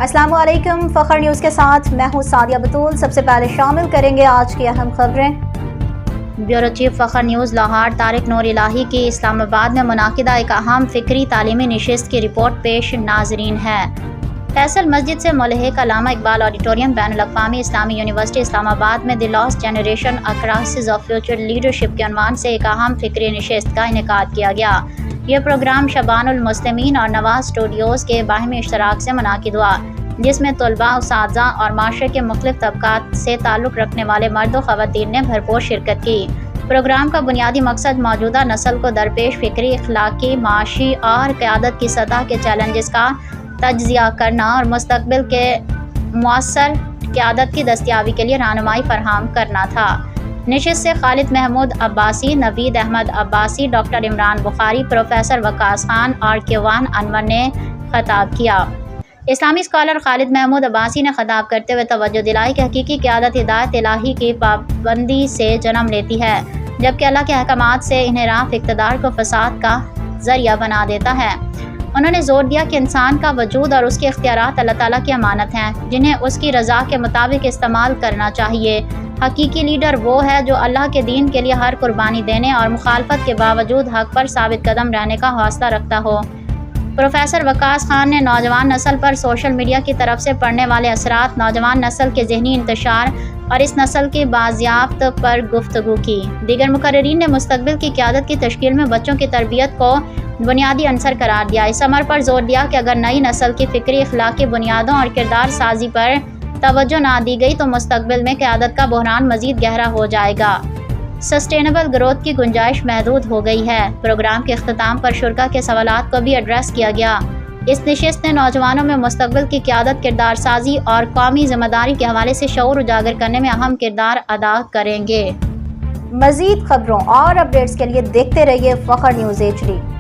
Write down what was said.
السلام علیکم، فخر نیوز کے ساتھ میں ہوں سعدیہ بطول۔ سب سے پہلے شامل کریں گے آج کی اہم خبریں۔ بیورو چیف فخر نیوز لاہور طارق نور الہی کی اسلام آباد میں منعقدہ ایک اہم فکری تعلیمی نشست کی رپورٹ پیش ناظرین ہے۔ فیصل مسجد سے ملحق علامہ اقبال آڈیٹوریم بین الاقوامی اسلامی یونیورسٹی اسلام آباد میں the last generation a crisis of future leadership کے عنوان سے ایک اہم فکری نشست کا انعقاد کیا گیا۔ یہ پروگرام شبان المسلمین اور نواز اسٹوڈیوز کے باہمی اشتراک سے منعقد ہوا، جس میں طلباء، اساتذہ اور معاشرے کے مختلف طبقات سے تعلق رکھنے والے مرد و خواتین نے بھرپور شرکت کی۔ پروگرام کا بنیادی مقصد موجودہ نسل کو درپیش فکری، اخلاقی، معاشی اور قیادت کی سطح کے چیلنجز کا تجزیہ کرنا اور مستقبل کے مؤثر قیادت کی دستیابی کے لیے رہنمائی فراہم کرنا تھا۔ نشست سے خالد محمود عباسی، نوید احمد عباسی، ڈاکٹر عمران بخاری، پروفیسر وقاص خان اور کیوان انور نے خطاب کیا۔ اسلامی اسکالر خالد محمود عباسی نے خطاب کرتے ہوئے توجہ دلائی کہ حقیقی قیادت ہدایت الہی کی پابندی سے جنم لیتی ہے، جبکہ اللہ کے احکامات سے انحراف اقتدار کو فساد کا ذریعہ بنا دیتا ہے۔ انہوں نے زور دیا کہ انسان کا وجود اور اس کے اختیارات اللہ تعالیٰ کی امانت ہیں، جنہیں اس کی رضا کے مطابق استعمال کرنا چاہیے۔ حقیقی لیڈر وہ ہے جو اللہ کے دین کے لیے ہر قربانی دینے اور مخالفت کے باوجود حق پر ثابت قدم رہنے کا حوصلہ رکھتا ہو۔ پروفیسر وقاص خان نے نوجوان نسل پر سوشل میڈیا کی طرف سے پڑنے والے اثرات، نوجوان نسل کے ذہنی انتشار اور اس نسل کی بازیافت پر گفتگو کی۔ دیگر مقررین نے مستقبل کی قیادت کی تشکیل میں بچوں کی تربیت کو بنیادی عنصر قرار دیا۔ اس امر پر زور دیا کہ اگر نئی نسل کی فکری، اخلاقی بنیادوں اور کردار سازی پر توجہ نہ دی گئی تو مستقبل میں قیادت کا بحران مزید گہرا ہو جائے گا۔ سسٹینیبل گروتھ کی گنجائش محدود ہو گئی ہے۔ پروگرام کے اختتام پر شرکاء کے سوالات کو بھی ایڈریس کیا گیا۔ اس نشست نے نوجوانوں میں مستقبل کی قیادت، کردار سازی اور قومی ذمہ داری کے حوالے سے شعور اجاگر کرنے میں اہم کردار ادا کریں گے۔ مزید خبروں اور اپڈیٹس کے لیے دیکھتے رہیے فخر نیوز HD۔